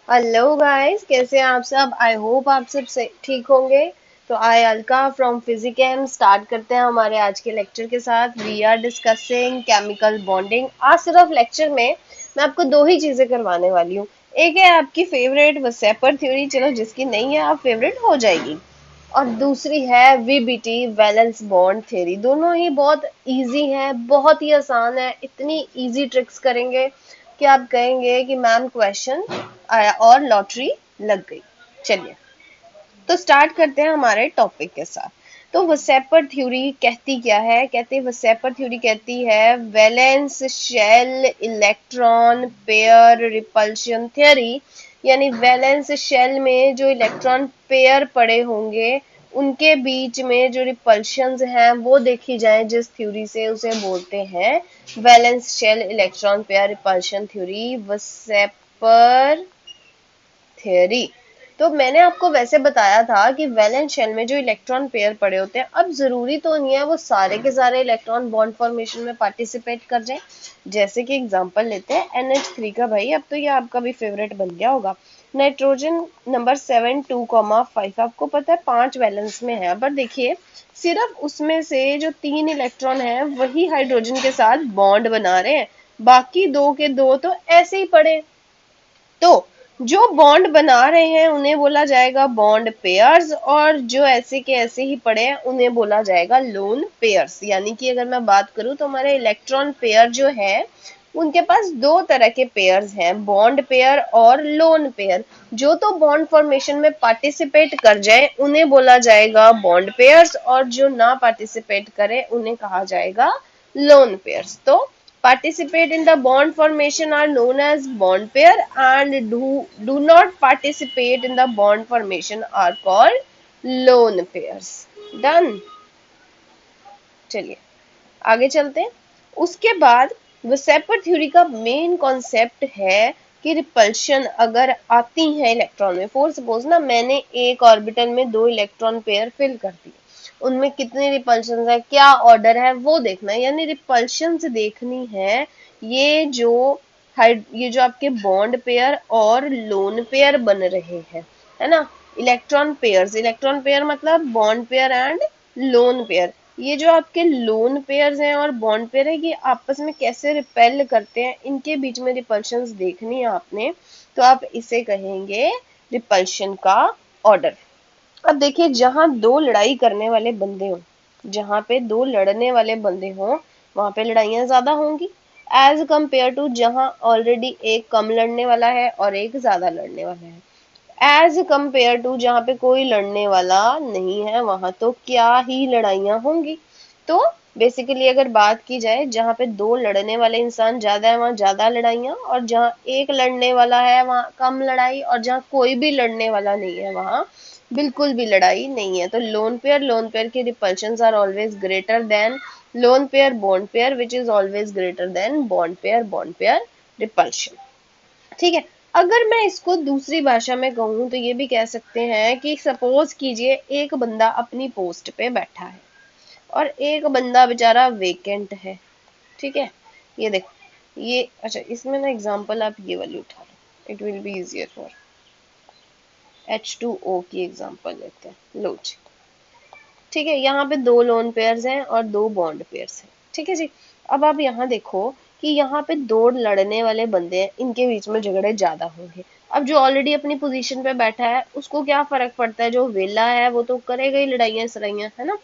Hello guys, कैसे हैं आप सब। आई होप आप सब ठीक होंगे। तो I Alka from Physichem start करते हैं हमारे आज के लेक्चर के साथ। We are discussing chemical bonding. आज सिर्फ लेक्चर में मैं आपको दो ही चीजें करवाने वाली हूँ। एक है आपकी फेवरेट वेसेपर थ्योरी, चलो जिसकी नहीं है आप फेवरेट हो जाएगी। और दूसरी है वीबीटी वैलेंस बॉन्ड थ्योरी। दोनों ही बहुत इजी है, बहुत ही आसान है। इतनी इजी ट्रिक्स करेंगे कि आप कहेंगे कि मैम क्वेश्चन आया और लॉटरी लग गई। चलिए, तो स्टार्ट करते हैं हमारे टॉपिक के साथ। तो वसेपर थ्योरी कहती क्या है? कहते वसेपर थ्योरी कहती है valence shell electron pair repulsion theory. यानी वैलेंस शेल में जो इलेक्ट्रॉन पेयर पड़े होंगे उनके बीच में जो रिपल्शंस हैं वो देखी जाए जिस थ्योरी से, उसे बोलते हैं valence shell electron pair repulsion theory, VSEPR theory. तो मैंने आपको वैसे बताया था कि वैलेंस शेल में जो इलेक्ट्रॉन पेयर पड़े होते हैं, अब जरूरी तो नहीं है वो सारे के सारे इलेक्ट्रॉन बॉन्ड फॉर्मेशन में पार्टिसिपेट कर जाए। जैसे कि एग्जांपल लेते हैं NH3 का। भाई अब तो ये आपका भी फेवरेट बन गया होगा। नाइट्रोजन नंबर 7 2,5 आपको पता है 5 वैलेंस में है, पर देखिए सिर्फ उसमें से जो 3 इलेक्ट्रॉन है वही हाइड्रोजन के साथ बॉन्ड बना रहे हैं, बाकी दो के दो तो ऐसे ही पड़े। तो जो बॉन्ड बना रहे हैं उन्हें बोला जाएगा बॉन्ड पेयर्स, और जो ऐसे के ऐसे ही पड़े हैं उन्हें बोला जाएगा लोन पेयर्स। यानी कि अगर मैं बात करूं तो हमारे इलेक्ट्रॉन पेयर जो है उनके पास दो तरह के पेयर्स हैं, बॉन्ड पेयर और लोन पेयर। जो तो बॉन्ड फॉर्मेशन में पार्टिसिपेट कर जाए उन्हें बोला जाएगा बॉन्ड पेयर्स, और जो ना पार्टिसिपेट करे उन्हें कहा जाएगा लोन पेयर्स। तो participate in the bond formation are known as bond pair, and do not participate in the bond formation are called lone pairs. Done. चलिए आगे चलते हैं। उसके बाद वेसेपर थ्योरी का मेन कॉन्सेप्ट है कि रिपल्शन अगर आती है इलेक्ट्रॉन में, फॉर सपोज ना मैंने एक ऑर्बिटल में दो इलेक्ट्रॉन पेयर फिल कर दिए, उनमें कितने रिपल्शन है, क्या ऑर्डर है वो देखना है, यानी रिपल्शन देखनी है। ये जो ये जो आपके बॉन्ड पेयर और लोन पेयर बन रहे हैं, है ना। इलेक्ट्रॉन पेयर मतलब bond pair and lone pair. ये जो आपके लोन पेयर्स हैं और बॉन्ड पेयर है, ये आपस में कैसे रिपेल करते हैं, इनके बीच में रिपल्शंस देखनी है आपने। तो आप इसे कहेंगे रिपल्शन का ऑर्डर। अब देखिए, जहां दो लड़ाई करने वाले बंदे हों, जहां पे दो लड़ने वाले बंदे हों वहां पे लड़ाइयां ज्यादा होंगी, एज कंपेयर टू जहां ऑलरेडी एक कम लड़ने वाला है और एक ज्यादा लड़ने वाला है। एज कंपेयर टू जहां पे कोई लड़ने वाला नहीं है वहां तो क्या ही लड़ाइयां होंगी। तो बेसिकली अगर बात की जाए, जहां पे दो लड़ने वाले इंसान ज्यादा है वहां ज्यादा लड़ाइयां, और जहां एक लड़ने वाला है वहां कम लड़ाई, और जहां कोई भी लड़ने वाला नहीं है वहां बिल्कुल भी लड़ाई नहीं है। तो लोन पेयर के repulsions are always greater than lone pair bond pair, which is always greater than bond pair repulsion. ठीक है। अगर मैं इसको दूसरी भाषा में कहूँ तो ये भी कह सकते हैं कि सपोज कीजिए एक बंदा अपनी पोस्ट पे बैठा है और एक बंदा बेचारा वेकेंट है। ठीक है। ये देखो, ये अच्छा, इसमें ना एग्जांपल आप ये वाली उठा लो, it will be easier for. H2O की एग्जांपल लेते हैं, लो जी। ठीक है, यहाँ पे दो लोन पेयर्स हैं और दो बॉन्ड पेयर्स हैं। ठीक है जी। अब आप यहाँ देखो कि यहाँ पे दो लड़ने वाले बंदे हैं, इनके बीच में झगड़े ज्यादा होंगे। अब जो ऑलरेडी अपनी पोजीशन पे बैठा है उसको क्या फर्क पड़ता है, जो वेला है वो तो करेगा ही लड़ाइयाँ सड़ाइयाँ, है ना।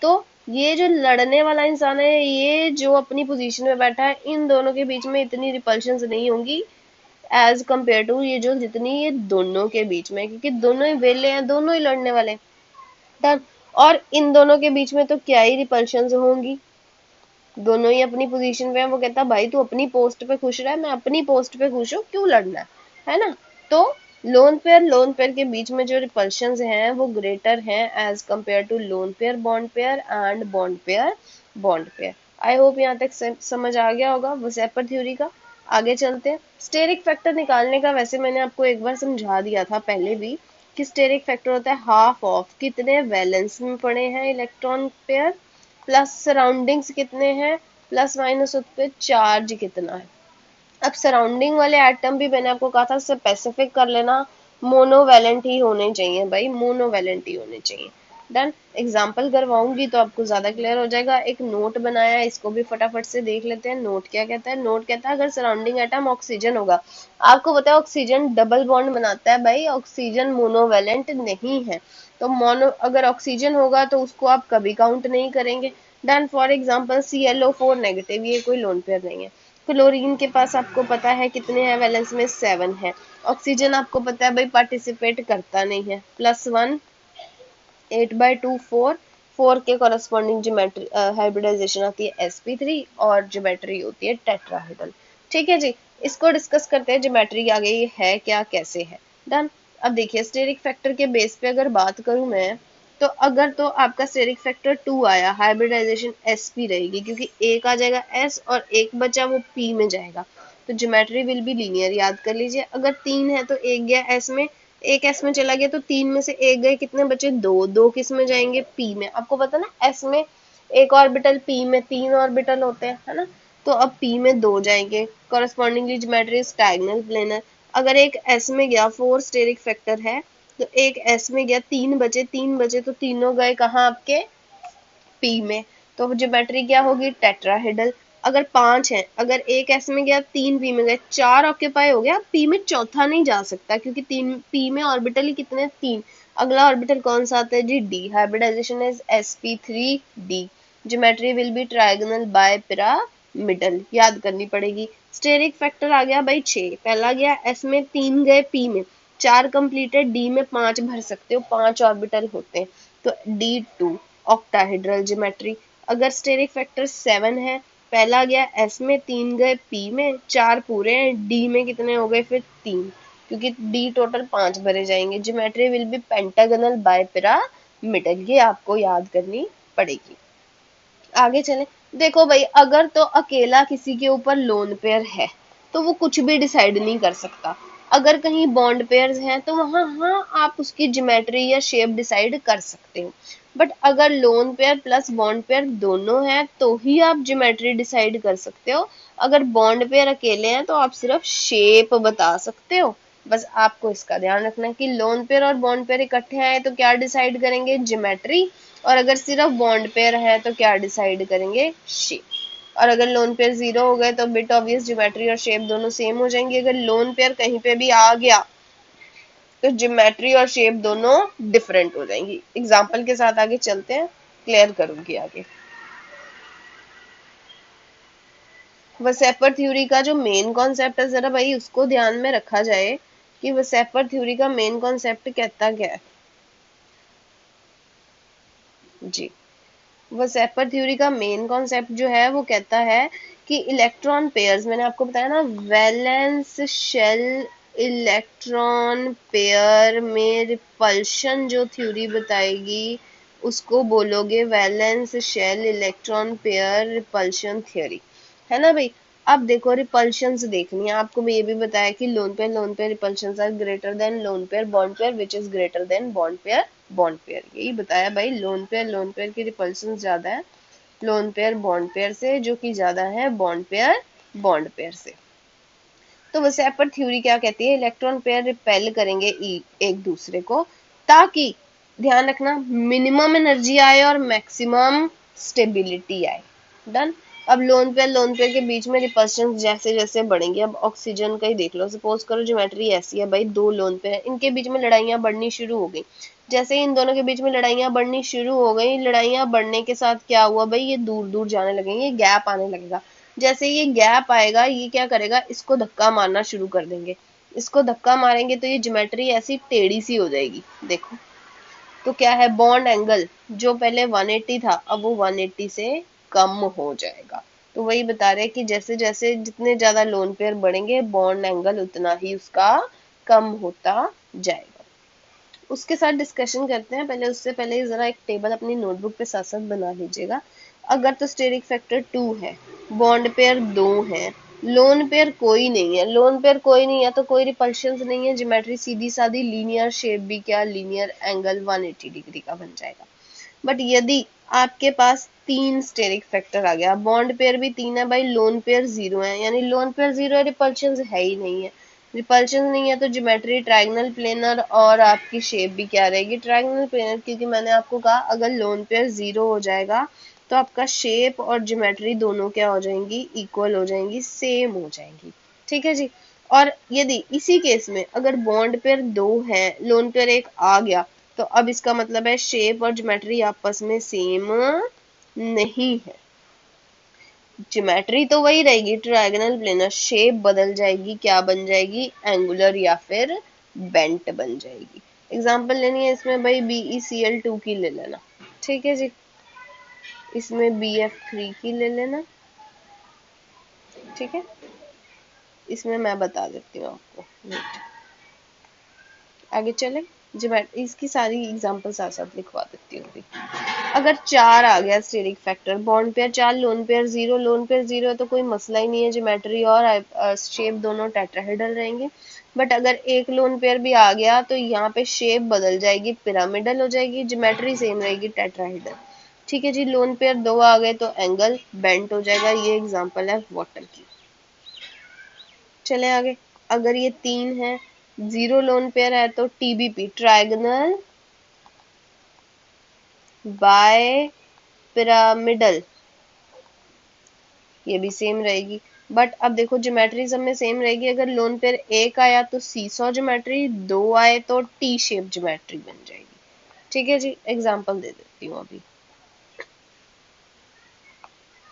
तो ये जो लड़ने वाला इंसान है, ये जो अपनी पोजीशन पे बैठा है, इन दोनों के बीच में इतनी रिपल्शन नहीं होंगी एज कंपेयर टू ये जो जितनी ये दोनों के बीच में, क्योंकि दोनों ही वेले हैं, दोनों ही लड़ने वाले हैं। डन। और इन दोनों के बीच में तो क्या ही रिपल्शन होंगी, दोनों ही अपनी पोजीशन पे है। वो कहता भाई तू अपनी पोस्ट पे खुश रह, मैं अपनी पोस्ट पे खुश हूँ, क्यों लड़ना है ना। तो लोन पेयर के बीच में जो रिपल्शन हैं वो ग्रेटर हैं as compare to lone pair and bond pair. I hope यहाँ तक समझ आ गया होगा वेसेपर थ्योरी का। आगे चलते हैं। स्टेरिक फैक्टर निकालने का वैसे मैंने आपको एक बार समझा दिया था पहले भी, कि स्टेरिक फैक्टर होता है हाफ ऑफ कितने वैलेंस में पड़े हैं इलेक्ट्रॉन पेयर प्लस सराउंडिंग्स कितने हैं प्लस माइनस उस पे चार्ज कितना है। अब सराउंडिंग वाले एटम भी मैंने आपको कहा था स्पेसिफिक कर लेना, मोनोवैलेंट ही होने चाहिए भाई, मोनोवैलेंट ही होने चाहिए। डन। एग्जाम्पल करवाऊंगी तो आपको ज्यादा क्लियर हो जाएगा। एक नोट बनाया है, इसको भी फटाफट से देख लेते हैं। नोट क्या कहता है? नोट कहता है अगर सराउंडिंग एटम ऑक्सीजन होगा, आपको पता है ऑक्सीजन डबल बॉन्ड बनाता है भाई, ऑक्सीजन मोनोवैलेंट नहीं है। तो मोनो अगर ऑक्सीजन होगा तो उसको आप कभी काउंट नहीं करेंगे। Done. For example ClO4 negative, ये कोई लोन पेयर नहीं है। क्लोरीन के पास आपको पता है कितने हैं, वैलेंस में 7 है। ऑक्सीजन आपको पता है भाई पार्टिसिपेट करता नहीं है, +1, 8/2 4, 4 के कॉरेस्पॉन्डिंग ज्योमेट्री हाइब्रिडाइजेशन आती है sp3 और ज्योमेट्री होती है टेट्राहेड्रल। ठीक है जी। इसको डिस्कस करते हैं ज्योमेट्री आगे ये है क्या, कैसे है। डन। अब देखिए स्टेरिक फैक्टर के बेस पे अगर बात करूं मैं, तो अगर तो आपका स्टेरिक फैक्टर 2 आया, हाइब्रिडाइजेशन sp रहेगी, क्योंकि एक आ जाएगा s और एक बचा वो p में जाएगा, तो ज्योमेट्री विल बी लीनियर। याद कर लीजिए, अगर 3 है तो एक गया s में, एक एस में चला गया, तो 3 में से एक गए, कितने बचे? दो। दो किस में जाएंगे? पी में। आपको पता ना एस में एक ऑर्बिटल, पी में 3 ऑर्बिटल होते हैं, है ना। तो अब पी में 2 जाएंगे, कॉरेस्पॉन्डिंगली ज्योमेट्री डायगोनल प्लेनर। अगर एक एस में गया, 4 स्टेरिक फैक्टर है, तो एक एस में गया, 3 बचे, 3 बचे तो तीनों गए कहाँ आपके? पी में। तो ज्योमेट्री क्या होगी? टेट्राहेड्रल। अगर 5 है, अगर एक एस में गया, 3 पी में गए, 4 ऑक्यूपाई हो गया, पी में चौथा नहीं जा सकता, क्योंकि 3 पी में ऑर्बिटल ही कितने? 3। अगला ऑर्बिटल कौन सा आता है जी? D. Hybridisation is sp3d। Geometry will be trigonal bipyramidal. याद करनी पड़ेगी। स्टेरिक फैक्टर आ गया भाई 6, पहला गया एस में, 3 गए पी में, 4 कंप्लीटेड, डी में 5 भर सकते हो, 5 ऑर्बिटल होते हैं, तो D2 ऑक्टाहेड्रल ज्योमेट्री। अगर स्टेरिक फैक्टर 7 है, पहला गया एस में, 3 गए पी में, 4 पूरे हैं, डी में कितने हो गए फिर? 3, क्योंकि डी टोटल 5 भरे जाएंगे। Geometry will be pentagonal bipyramidal. ये आपको याद करनी पड़ेगी। आगे चले। देखो भाई, अगर तो अकेला किसी के ऊपर लोन पेयर है तो वो कुछ भी डिसाइड नहीं कर सकता। अगर कहीं बॉन्ड पेयर्स हैं तो वहां हाँ आप उसकी ज्योमेट्री या शेप डिसाइड कर सकते हो। बट अगर lone pair plus bond pair दोनों हैं तो ही आप ज्योमेट्री डिसाइड कर सकते हो। अगर बॉन्ड पेयर अकेले हैं तो आप सिर्फ शेप बता सकते हो। बस आपको इसका ध्यान रखना है कि लोन पेयर और बॉन्ड पेयर इकट्ठे आए तो क्या डिसाइड करेंगे? ज्योमेट्री। और अगर सिर्फ बॉन्ड पेयर है तो क्या डिसाइड करेंगे? शेप। और अगर लोन पेयर 0 हो गए तो बिट ऑब्वियस ज्योमेट्री और शेप दोनों सेम हो जाएंगे। अगर लोन पेयर कहीं पे भी आ गया तो ज्योमेट्री और शेप दोनों डिफरेंट हो जाएंगी। एग्जाम्पल के साथ आगे चलते हैं, क्लियर करूंगी आगे। वसेपर थ्योरी का जो मेन कॉन्सेप्ट है, जरा भाई उसको ध्यान में रखा जाए कि वसेपर थ्योरी का मेन कॉन्सेप्ट कहता क्या है जी। वसेपर थ्योरी का मेन कॉन्सेप्ट जो है वो कहता है कि इलेक्ट्रॉन पेयर्स, मैंने आपको बताया ना, वैलेंस शेल इलेक्ट्रॉन पेयर में रिपल्शन जो थ्योरी बताएगी उसको बोलोगे valence shell electron pair repulsion theory, है ना भाई। अब देखो रिपल्शंस देखनी है आपको। मैं ये भी बताया कि lone pair repulsions are greater than lone pair bond pair which is greater than bond pair. यही बताया भाई, लोन पेयर की रिपल्शन ज्यादा है लोन पेयर बॉन्ड पेयर से, जो कि ज्यादा है बॉन्ड पेयर से। तो वसेपर थ्योरी क्या कहती है? इलेक्ट्रॉन पेयर रिपेल करेंगे एक दूसरे को, ताकि ध्यान रखना मिनिमम एनर्जी आए और मैक्सिमम स्टेबिलिटी आए। डन। अब लोन पेयर के बीच में रिपल्शन जैसे जैसे बढ़ेंगे, अब ऑक्सीजन का ही देख लो, सपोज करो ज्योमेट्री ऐसी है भाई, दो लोन पेयर है, इनके बीच में लड़ाइयां बढ़नी शुरू हो गई। जैसे ही इन दोनों के बीच में लड़ाइयां बढ़नी शुरू हो गई, लड़ाइयां बढ़ने के साथ क्या हुआ भाई, ये दूर दूर जाने लगेंगे, गैप आने लगेगा। जैसे ये गैप आएगा, ये क्या करेगा, इसको धक्का मारना शुरू कर देंगे। इसको धक्का मारेंगे तो ये ज्योमेट्री ऐसी टेढ़ी सी हो जाएगी, देखो। तो क्या है, बॉन्ड एंगल जो पहले 180 था अब वो 180 से कम हो जाएगा। तो वही बता रहे हैं कि जैसे जैसे जितने ज्यादा लोन पेयर बढ़ेंगे बॉन्ड एंगल उतना ही उसका कम होता जाएगा। उसके साथ डिस्कशन करते हैं, पहले उससे पहले जरा एक टेबल अपनी नोटबुक पे साथ साथ बना लीजिएगा। अगर तो स्टेरिक फैक्टर 2 है, बॉन्ड पेयर 2 है, लोन पेयर कोई नहीं है, लोन पेयर कोई नहीं है तो कोई रिपल्शन नहीं है, ज्योमेट्री सीधी सादी लीनियर शेप भी क्या लीनियर एंगल 180 डिग्री का बन जाएगा। बट यदि आपके पास 3 स्टेरिक फैक्टर आ गया, बॉन्ड पेयर भी 3 है भाई, लोन पेयर 0 है, यानी लोन पेयर 0 है, रिपल्शन है ही नहीं है। रिपल्शन नहीं है तो ज्योमेट्री ट्रायंगल प्लेनर, और आपकी शेप भी क्या रहेगी, ट्रायंगल प्लेनर, क्योंकि मैंने आपको कहा अगर लोन पेयर 0 हो जाएगा तो आपका शेप और ज्योमेट्री दोनों क्या हो जाएंगी, इक्वल हो जाएंगी, सेम हो जाएंगी। ठीक है जी। और यदि इसी केस में अगर बॉन्ड पेयर 2 है, लोन पेयर 1 आ गया, तो अब इसका मतलब है शेप और ज्योमेट्री आपस में सेम नहीं है। ज्योमेट्री तो वही रहेगी ट्रायंगल प्लेनर, शेप बदल जाएगी, क्या बन जाएगी, एंगुलर या फिर बेंट बन जाएगी। एग्जांपल लेनी है इसमें भाई BeCl2 की ले लेना। ठीक है जी। इसमें BF3 की ले लेना। ठीक है। इसमें मैं बता देती हूँ आपको, वेट, आगे चले। ज्योमेट्री इसकी सारी एग्जांपल साथ साथ लिखवा देती हूँ अभी। अगर 4 आ गया steric factor, bond pair 4, lone pair 0, lone pair 0 है तो कोई मसला ही नहीं है, ज्योमेट्री और शेप दोनों टेट्राहेड्रल रहेंगे। बट अगर एक लोन पेयर भी आ गया तो यहाँ पे शेप बदल जाएगी, पिरामिडल हो जाएगी, ज्योमेट्री सेम रहेगी, टेट्राहेड्रल। ठीक है जी। लोन पेयर 2 आ गए तो एंगल बेंट हो जाएगा। ये एग्जांपल है वाटर की। चले आगे। अगर ये 3 है, 0 लोन पेयर है तो TBP, ट्रायंगल बाय पिरामिडल, ये भी सेम रहेगी। बट अब देखो ज्योमेट्री सब में सेम रहेगी। अगर लोन पेयर 1 आया तो सीसॉ ज्योमेट्री, 2 आए तो टी शेप ज्योमेट्री बन जाएगी। ठीक है जी। एग्जांपल दे देती हूँ अभी।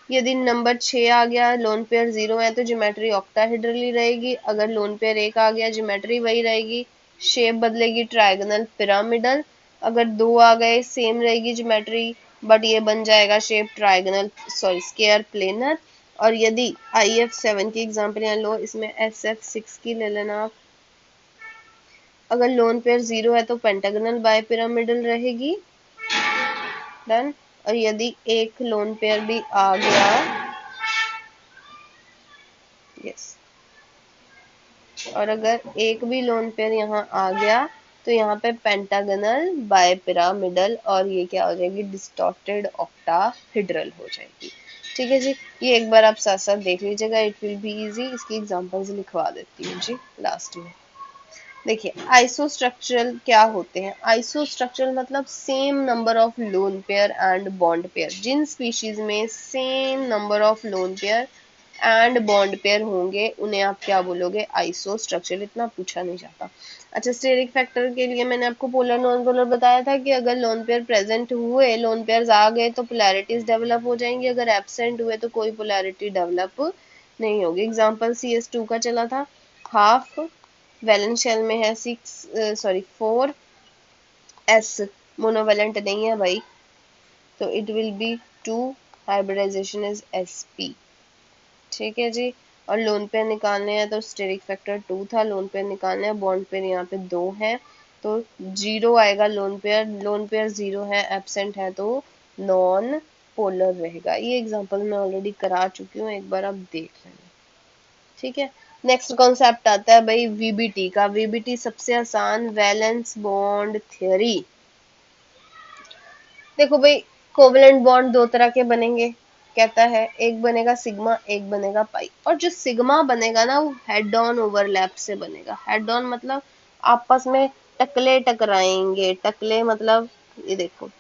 यदि नंबर 6 आ गया, लोन पेयर 0 है तो ज्योमेट्री ऑक्टाहेड्रली रहेगी। अगर लोन पेयर 1 आ गया, ज्योमेट्री वही रहेगी, शेप बदलेगी, ट्रायंगल पिरामिडल। अगर 2 आ गए, सेम रहेगी ज्योमेट्री, बट ये बन जाएगा shape triangle, sorry square planar. और यदि IF7 की एग्जांपल यहाँ लो, इसमें SF6 की ले लेना आप। अगर लोन पेयर 0 है तो पेंटागनल बाय पिरामिडल रहेगी। डन। और यदि एक लोन पेयर भी आ गया, यस, और अगर एक भी लोन पेयर यहाँ आ गया तो यहाँ पे पेंटागनल बाय पिरामिडल, और ये क्या हो जाएगी, डिस्टॉर्टेड ऑक्टाहेड्रल हो जाएगी। ठीक है जी। ये एक बार आप साथ साथ देख लीजिएगा, इट विल बी इजी। इसकी एग्जांपल्स लिखवा देती हूँ जी लास्ट में। देखिए आइसोस्ट्रक्चरल क्या होते हैं, आइसोस्ट्रक्चरल मतलब same number of lone pair and bond pair. जिन स्पीशीज में same number of lone pair and bond pair होंगे उन्हें आप क्या बोलोगे, आइसोस्ट्रक्चरल। इतना पूछा नहीं जाता। अच्छा, स्टेरिक फैक्टर के लिए मैंने आपको पोलर नॉन पोलर बताया था कि अगर लोन पेयर प्रेजेंट हुए, लोन पेयर्स आ गए तो पोलैरिटीज डेवलप हो जाएंगी, अगर एब्सेंट हुए तो कोई पोलैरिटी डेवलप नहीं होगी। एग्जांपल CS2 का चला था, हाफ वैलेंस शेल में है 4s, मोनोवेलेंट नहीं है भाई, तो it will be 2, hybridization is sp। ठीक है जी। और लोन पेयर निकालने हैं तो स्टेरिक फैक्टर 2 था, लोन पेयर निकालने हैं, बॉन्ड पेयर यहाँ पे 2 है तो 0 आएगा लोन पेयर, लोन पेयर 0 है, एब्सेंट है तो नॉन पोलर रहेगा। ये एग्जांपल मैं ऑलरेडी करा चुकी हूँ, एक बार आप देख लेना। ठीक है। नेक्स्ट कॉन्सेप्ट आता है भाई VBT का। VBT सबसे आसान, वैलेंस बॉन्ड थ्योरी। देखो भाई, कोवलेंट बॉन्ड दो तरह के बनेंगे, कहता है एक बनेगा सिग्मा, एक बनेगा पाई। और जो सिग्मा बनेगा ना वो हेड ऑन ओवरलैप से बनेगा। हेड ऑन मतलब आपस में टकले टकराएंगे, टकले मतलब ये देखो,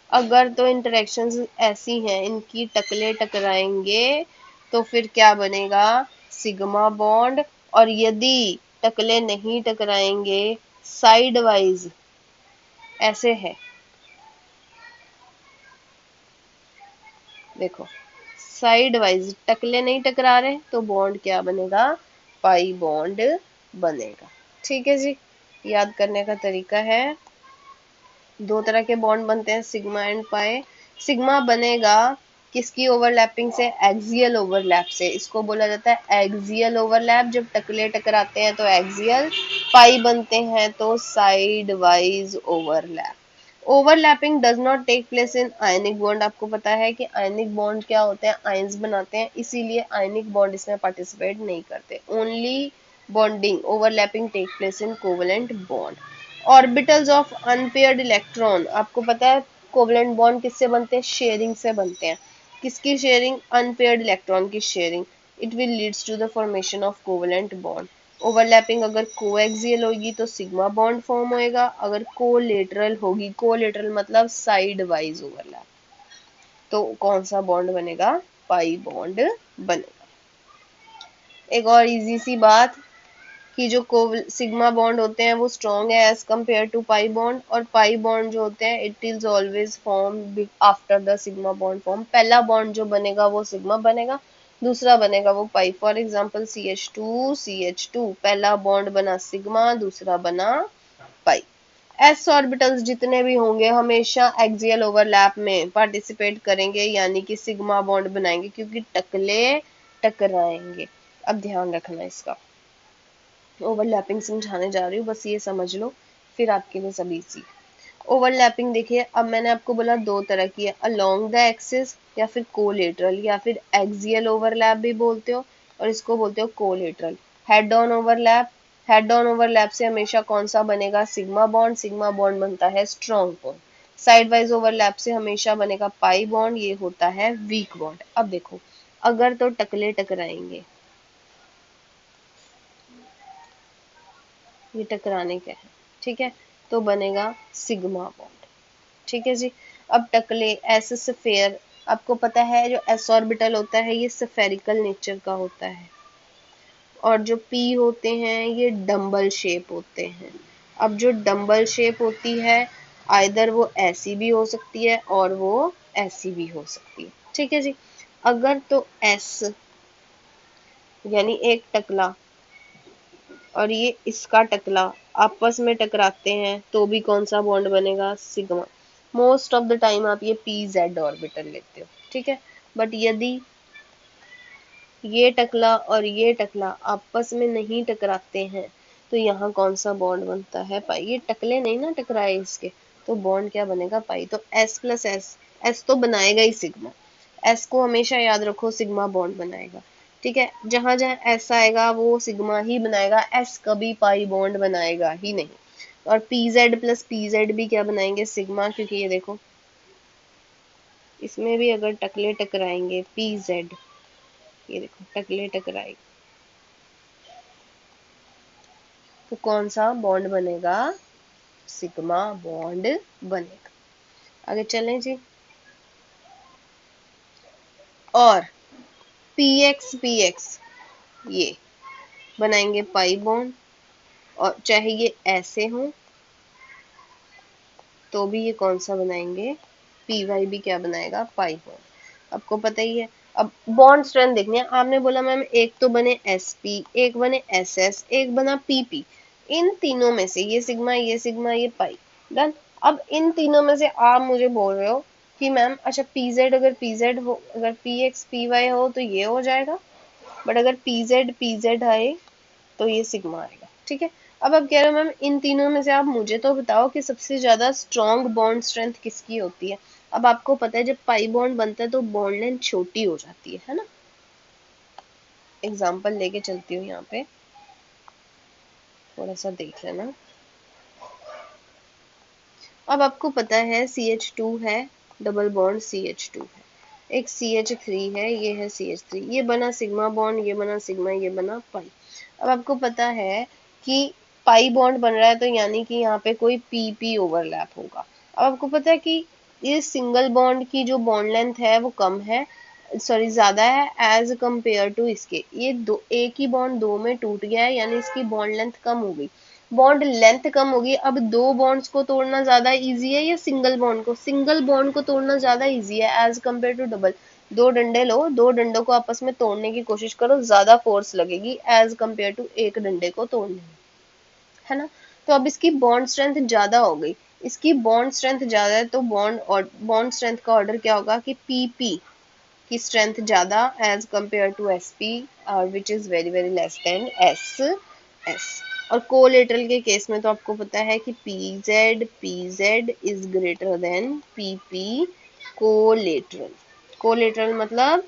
अगर तो इंटरेक्शंस ऐसी हैं इनकी टकले टकराएंगे तो फिर क्या बनेगा, सिग्मा बॉन्ड। और यदि टकले नहीं टकराएंगे, साइड वाइज ऐसे है, देखो साइड वाइज टकले नहीं टकरा रहे तो बॉन्ड क्या बनेगा, पाई बॉन्ड बनेगा। ठीक है जी। याद करने का तरीका है, दो तरह के बॉन्ड बनते हैं, सिग्मा एंड पाई। सिग्मा बनेगा किसकी ओवरलैपिंग से, एक्सियल ओवरलैप से, इसको बोला जाता है एक्सियल ओवरलैप। जब टकले टकराते हैं तो एक्सियल, पाई बनते हैं तो side wise overlap. Overlapping does not take place in ionic bond. आपको पता है कि आयनिक बॉन्ड क्या होते हैं, आयंस बनाते हैं, इसीलिए आयनिक बॉन्ड इसमें पार्टिसिपेट नहीं करते। Only bonding overlapping take place in covalent bond. Orbitals of unpaired electron, आपको पता है कोवलेंट बॉन्ड किससे बनते हैं? शेयरिंग से बनते हैं. किसकी शेयरिंग? अनपेयर्ड इलेक्ट्रॉन की sharing. It will leads to the formation of covalent bond. Overlapping अगर कोएक्सियल होगी तो सिग्मा बॉन्ड फॉर्म होएगा, अगर कोलेटरल होगी, कोलेटरल मतलब साइड वाइज ओवरलैप, तो कौन सा बॉन्ड बनेगा? पाई बॉन्ड बनेगा. एक और इजी सी बात कि जो सिग्मा बॉन्ड होते हैं वो स्ट्रॉन्ग है as compare to pi bond, और पाई बॉन्ड जो होते हैं it is always form after the sigma bond form. पहला बॉन्ड जो बनेगा वो सिग्मा बनेगा, दूसरा बनेगा वो पाई. फॉर एग्जांपल CH2 पहला बॉन्ड बना सिग्मा, दूसरा बना पाई. एस ऑर्बिटल्स जितने भी होंगे हमेशा एक्सियल ओवरलैप में पार्टिसिपेट करेंगे, यानी कि सिग्मा बॉन्ड बनाएंगे क्योंकि टकले टकराएंगे. अब ध्यान रखना इसका, ओवरलैपिंग समझाने जा रही हूँ, बस ये समझ लो फिर आपके लिए सब इजी. ओवरलैपिंग देखिए, अब मैंने आपको बोला दो तरह की है, अलोंग द एक्सिस या फिर कोलेटरल या फिर एक्सियल ओवरलैप भी बोलते हो, और इसको बोलते हो collateral. Head on overlap, head on overlap से हमेशा कौन सा बनेगा? Sigma bond. सिग्मा बॉन्ड बनता है strong bond. Side wise overlap से हमेशा बनेगा पाई बॉन्ड, ये होता है वीक बॉन्ड. अब देखो, अगर तो टकले टकराएंगे, ये टकराने के हैं, ठीक है, तो बनेगा सिग्मा बॉन्ड. ठीक है जी. अब टकले एस सफेयर, आपको पता है जो एस ऑर्बिटल होता है ये स्फेरिकल नेचर का होता है, और जो पी होते हैं ये डंबल शेप होते हैं. अब जो डंबल शेप होती है आइदर वो ऐसी भी हो सकती है और वो ऐसी भी हो सकती है. ठीक है जी. अगर तो एस यानी एक टकला और ये इसका टकला आपस में टकराते हैं तो भी कौन सा बॉन्ड बनेगा? Sigma. Most of the time आप ये पी जेड ऑर्बिटल लेते हो, ठीक है, बट यदि ये टकला और ये टकला आपस में नहीं टकराते हैं तो यहाँ कौन सा बॉन्ड बनता है? पाई. ये टकले नहीं ना टकराए इसके, तो बॉन्ड क्या बनेगा? पाई. तो एस प्लस एस, एस तो बनाएगा ही सिग्मा, एस को हमेशा याद रखो सिग्मा बॉन्ड बनाएगा. ठीक है, जहां जहां एस आएगा वो सिग्मा ही बनाएगा, एस कभी पाई बॉन्ड बनाएगा ही नहीं. और पीजेड प्लस पीजेड भी क्या बनाएंगे? सिग्मा, क्योंकि ये देखो इसमें भी अगर टकले टकराएंगे पीजेड, ये देखो टकले टकराएंगे तो कौन सा बॉन्ड बनेगा? सिग्मा बॉन्ड बनेगा. आगे चलें जी. और पीएक्स पीएक्स ये बनाएंगे पाई बॉन्ड, और चाहे ये ऐसे हो तो भी ये कौन सा बनाएंगे? पी वाई भी क्या बनाएगा? Pi bond. आपको पता ही है. अब बॉन्ड स्ट्रेंथ देखनी है. आपने बोला मैम एक तो बने एस पी, एक बने एस एस, एक बना पी पी. इन तीनों में से ये सिग्मा ये सिग्मा ये पाई, डन. अब इन तीनों में से आप मुझे बोल रहे हो कि मैम अच्छा पीजेड, अगर पीजेड हो, अगर पी एक्स पी वाई हो तो ये हो जाएगा, बट अगर पीजेड पीजेड आए तो ये सिग्मा आएगा. ठीक है. अब आप कह रहे हो मैम इन तीनों में से आप मुझे तो बताओ कि सबसे ज्यादा स्ट्रॉन्ग बॉन्ड स्ट्रेंथ किसकी होती है? अब आपको पता है जब पाई बॉन्ड बनता है तो बॉन्ड लेंथ छोटी हो जाती है ना. एग्जाम्पल लेके चलती हूँ यहाँ पे, थोड़ा सा देख लेना. अब आपको पता है CH2 है, डबल बॉन्ड CH2 है, एक CH3 है, ये है CH3, ये बना सिग्मा बॉन्ड, ये बना सिग्मा, ये बना पाई. अब आपको पता है कि पाई बॉन्ड बन रहा है तो यानी कि यहाँ पे कोई PP ओवरलैप होगा. अब आपको पता है कि ये सिंगल बॉन्ड की जो बॉन्ड लेंथ है वो कम है, सॉरी ज्यादा है एज कंपेयर टू इसके. ये दो एक ही बॉन्ड दो में टूट गया है यानी इसकी बॉन्ड लेंथ कम हो गई, बॉन्ड लेंथ कम होगी. अब दो बॉन्ड्स को तोड़ना ज्यादा इजी है या सिंगल बॉन्ड को? सिंगल बॉन्ड को तोड़ना ज्यादा इजी है एज कंपेयर टू डबल. दो डंडे लो, दो डंडों को आपस में तोड़ने की कोशिश करो, ज्यादा फोर्स लगेगी एज कंपेयर टू एक डंडे को तोड़ने में, है ना. तो अब इसकी बॉन्ड स्ट्रेंथ ज्यादा हो गई, इसकी बॉन्ड स्ट्रेंथ ज्यादा है तो बॉन्ड और बॉन्ड स्ट्रेंथ का ऑर्डर क्या होगा कि PP की स्ट्रेंथ ज्यादा as compare to SP, which is very very less than SS. और कोलेटरल के केस में तो आपको पता है कि PZ इज ग्रेटर देन PP. कोलेटरल, कोलेटरल मतलब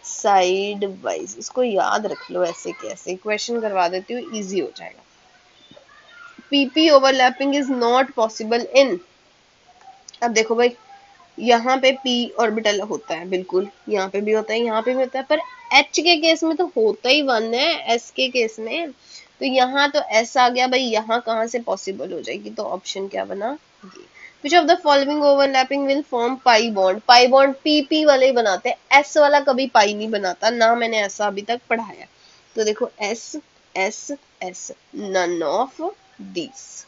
साइड वाइज, इसको याद रख लो, ऐसे कैसे क्वेश्चन करवा देती हूँ, इजी हो जाएगा। PP overlapping is not possible in, अब देखो भाई, यहाँ पे पी ऑर्बिटल होता है, बिल्कुल यहाँ पे भी होता है, यहाँ पे भी होता है, पर एच के केस में तो होता ही वन है, एस के केस में तो यहाँ तो एस आ गया भाई, यहाँ कहाँ से पॉसिबल हो जाएगी, तो ऑप्शन क्या बना, ये। Which of the following overlapping will form pi bond, pi bond P वाले ही बनाते हैं, एस वाला कभी पाई नहीं बनाता ना, मैंने ऐसा अभी तक पढ़ाया। तो देखो S S S, none of this.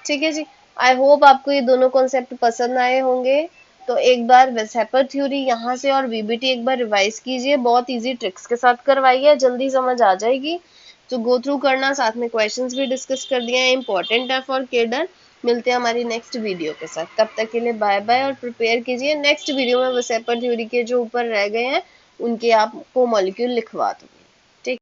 ठीक है जी, आई होप आपको ये दोनों कॉन्सेप्ट पसंद आए होंगे। तो एक बार वेसेपर थ्योरी यहाँ से और वीबीटी एक बार रिवाइज कीजिए, बहुत इजी ट्रिक्स के साथ करवाइए, जल्दी समझ आ जाएगी। तो गो थ्रू करना, साथ में क्वेश्चंस भी डिस्कस कर दिए हैं, इंपॉर्टेंट है फॉर केडर। मिलते हैं हमारी नेक्स्ट वीडियो के साथ, तब तक के लिए बाय बाय, और प्रिपेयर कीजिए, नेक्स्ट वीडियो में वेसेपर थ्योरी के जो ऊपर रह गए हैं उनके आपको मॉलिक्यूल लिखवा दूंगी। ठीक।